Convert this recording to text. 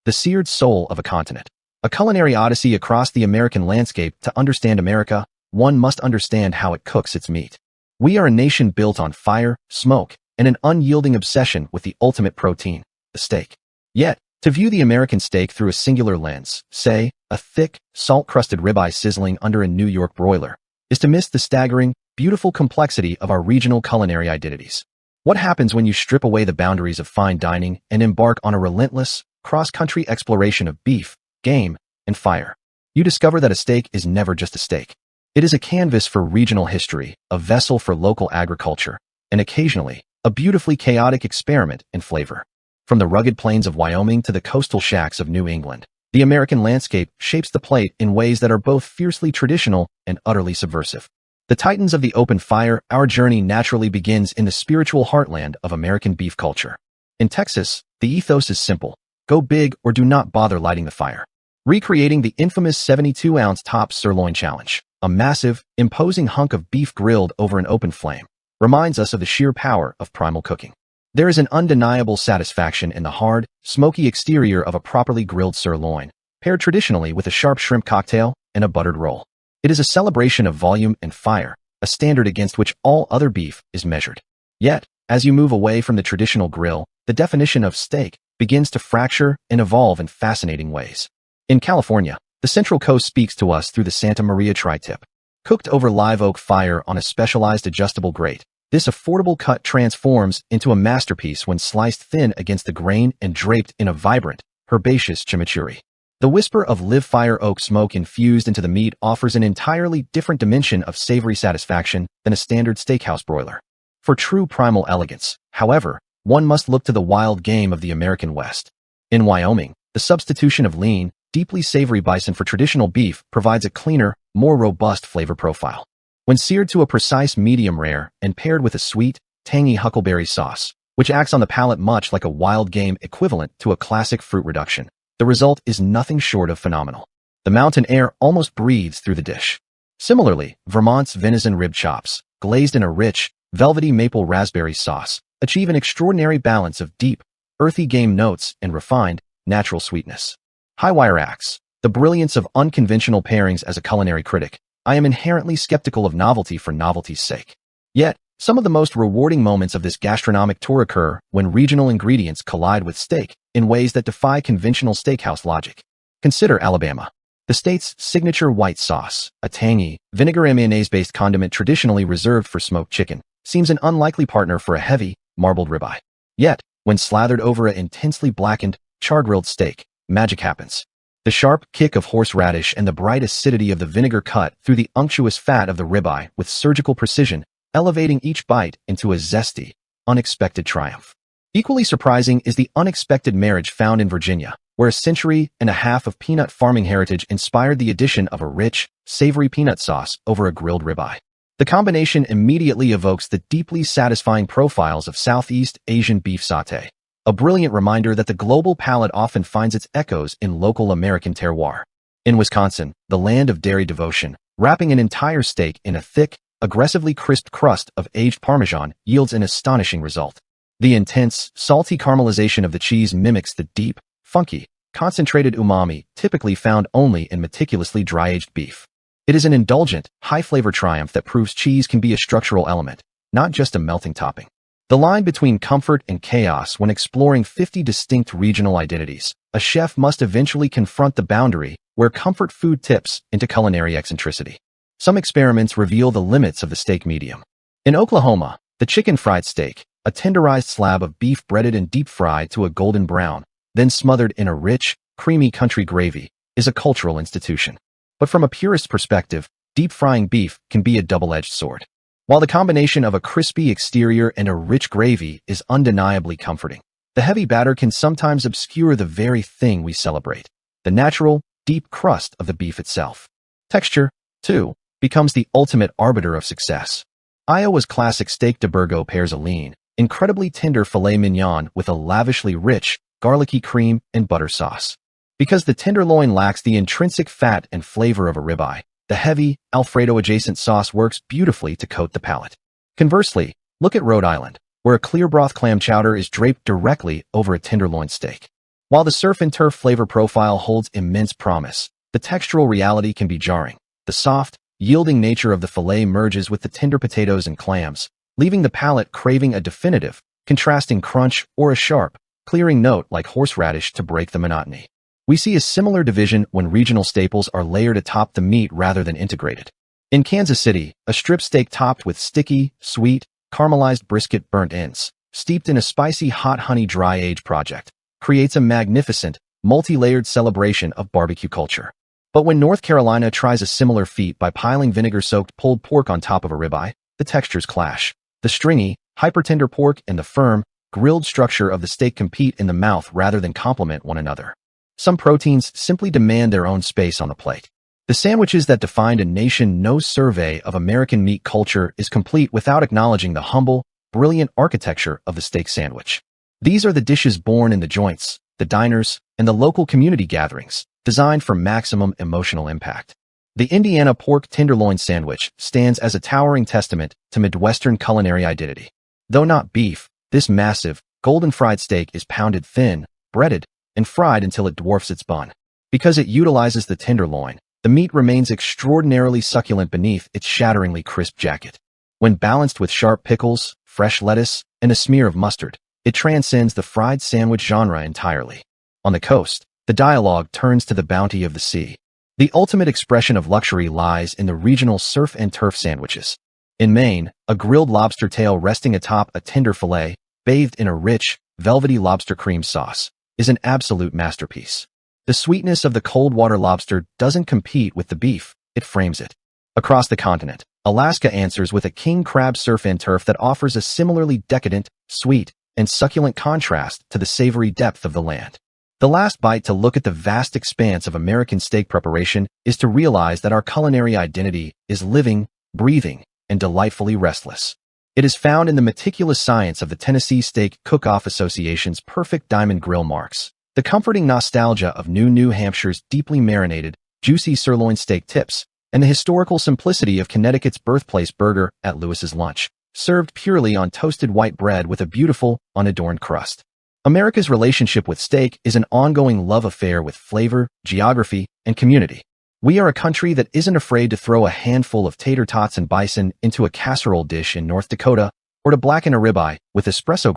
the seared soul of a continent. A culinary odyssey across the American landscape. To understand America, one must understand how it cooks its meat. We are a nation built on fire, smoke, and an unyielding obsession with the ultimate protein, the steak. Yet, to view the American steak through a singular lens, say, a thick, salt-crusted ribeye sizzling under a New York broiler, is to miss the staggering, beautiful complexity of our regional culinary identities. What happens when you strip away the boundaries of fine dining and embark on a relentless, cross-country exploration of beef, game, and fire? You discover that a steak is never just a steak. It is a canvas for regional history, a vessel for local agriculture, and occasionally, a beautifully chaotic experiment in flavor. From the rugged plains of Wyoming to the coastal shacks of New England, the American landscape shapes the plate in ways that are both fiercely traditional and utterly subversive. The titans of the open fire, our journey naturally begins in the spiritual heartland of American beef culture. In Texas, the ethos is simple: go big or do not bother lighting the fire. Recreating the infamous 72-ounce top sirloin challenge, a massive, imposing hunk of beef grilled over an open flame, reminds us of the sheer power of primal cooking. There is an undeniable satisfaction in the hard, smoky exterior of a properly grilled sirloin, paired traditionally with a sharp shrimp cocktail and a buttered roll. It is a celebration of volume and fire, a standard against which all other beef is measured. Yet, as you move away from the traditional grill, the definition of steak begins to fracture and evolve in fascinating ways. In California, the Central Coast speaks to us through the Santa Maria tri-tip. Cooked over live oak fire on a specialized adjustable grate, this affordable cut transforms into a masterpiece when sliced thin against the grain and draped in a vibrant, herbaceous chimichurri. The whisper of live-fire oak smoke infused into the meat offers an entirely different dimension of savory satisfaction than a standard steakhouse broiler. For true primal elegance, however, one must look to the wild game of the American West. In Wyoming, the substitution of lean, deeply savory bison for traditional beef provides a cleaner, more robust flavor profile. When seared to a precise medium rare and paired with a sweet, tangy huckleberry sauce, which acts on the palate much like a wild game equivalent to a classic fruit reduction, the result is nothing short of phenomenal. The mountain air almost breathes through the dish. Similarly, Vermont's venison rib chops, glazed in a rich, velvety maple raspberry sauce, achieve an extraordinary balance of deep, earthy game notes and refined, natural sweetness. Highwire acts, the brilliance of unconventional pairings. As a culinary critic, I am inherently skeptical of novelty for novelty's sake. Yet, some of the most rewarding moments of this gastronomic tour occur when regional ingredients collide with steak in ways that defy conventional steakhouse logic. Consider Alabama. The state's signature white sauce, a tangy, vinegar and mayonnaise-based condiment traditionally reserved for smoked chicken, seems an unlikely partner for a heavy, marbled ribeye. Yet, when slathered over an intensely blackened, char-grilled steak, magic happens. The sharp kick of horseradish and the bright acidity of the vinegar cut through the unctuous fat of the ribeye with surgical precision, elevating each bite into a zesty, unexpected triumph. Equally surprising is the unexpected marriage found in Virginia, where a century and a half of peanut farming heritage inspired the addition of a rich, savory peanut sauce over a grilled ribeye. The combination immediately evokes the deeply satisfying profiles of Southeast Asian beef sauté, a brilliant reminder that the global palate often finds its echoes in local American terroir. In Wisconsin, the land of dairy devotion, wrapping an entire steak in a thick, aggressively crisped crust of aged Parmesan yields an astonishing result. The intense, salty caramelization of the cheese mimics the deep, funky, concentrated umami typically found only in meticulously dry-aged beef. It is an indulgent, high-flavor triumph that proves cheese can be a structural element, not just a melting topping. The line between comfort and chaos when exploring 50 distinct regional identities, a chef must eventually confront the boundary where comfort food tips into culinary eccentricity. Some experiments reveal the limits of the steak medium. In Oklahoma, the chicken fried steak, a tenderized slab of beef breaded and deep-fried to a golden brown, then smothered in a rich, creamy country gravy, is a cultural institution. But from a purist perspective, deep-frying beef can be a double-edged sword. While the combination of a crispy exterior and a rich gravy is undeniably comforting, the heavy batter can sometimes obscure the very thing we celebrate, the natural, deep crust of the beef itself. Texture, too, becomes the ultimate arbiter of success. Iowa's classic steak de Burgo pairs a lean, incredibly tender filet mignon with a lavishly rich, garlicky cream and butter sauce. Because the tenderloin lacks the intrinsic fat and flavor of a ribeye, the heavy, Alfredo-adjacent sauce works beautifully to coat the palate. Conversely, look at Rhode Island, where a clear broth clam chowder is draped directly over a tenderloin steak. While the surf and turf flavor profile holds immense promise, the textural reality can be jarring. The soft, yielding nature of the fillet merges with the tender potatoes and clams, leaving the palate craving a definitive, contrasting crunch or a sharp, clearing note like horseradish to break the monotony. We see a similar division when regional staples are layered atop the meat rather than integrated. In Kansas City, a strip steak topped with sticky, sweet, caramelized brisket burnt ends, steeped in a spicy hot honey dry age project, creates a magnificent, multi-layered celebration of barbecue culture. But when North Carolina tries a similar feat by piling vinegar-soaked pulled pork on top of a ribeye, the textures clash. The stringy, hyper-tender pork and the firm, grilled structure of the steak compete in the mouth rather than complement one another. Some proteins simply demand their own space on the plate. The sandwiches that defined a nation. No survey of American meat culture is complete without acknowledging the humble, brilliant architecture of the steak sandwich. These are the dishes born in the joints, the diners, and the local community gatherings, designed for maximum emotional impact. The Indiana pork tenderloin sandwich stands as a towering testament to Midwestern culinary identity. Though not beef, this massive, golden-fried steak is pounded thin, breaded, and fried until it dwarfs its bun. Because it utilizes the tenderloin, the meat remains extraordinarily succulent beneath its shatteringly crisp jacket. When balanced with sharp pickles, fresh lettuce, and a smear of mustard, it transcends the fried sandwich genre entirely. On the coast, the dialogue turns to the bounty of the sea. The ultimate expression of luxury lies in the regional surf and turf sandwiches. In Maine, a grilled lobster tail resting atop a tender fillet, bathed in a rich, velvety lobster cream sauce, is an absolute masterpiece. The sweetness of the cold water lobster doesn't compete with the beef, it frames it. Across the continent, Alaska answers with a king crab surf and turf that offers a similarly decadent, sweet, and succulent contrast to the savory depth of the land. The last bite to look at the vast expanse of American steak preparation is to realize that our culinary identity is living, breathing, and delightfully restless. It is found in the meticulous science of the Tennessee Steak Cook-Off Association's perfect diamond grill marks, the comforting nostalgia of New Hampshire's deeply marinated, juicy sirloin steak tips, and the historical simplicity of Connecticut's birthplace burger at Lewis's Lunch, served purely on toasted white bread with a beautiful, unadorned crust. America's relationship with steak is an ongoing love affair with flavor, geography, and community. We are a country that isn't afraid to throw a handful of tater tots and bison into a casserole dish in North Dakota, or to blacken a ribeye with espresso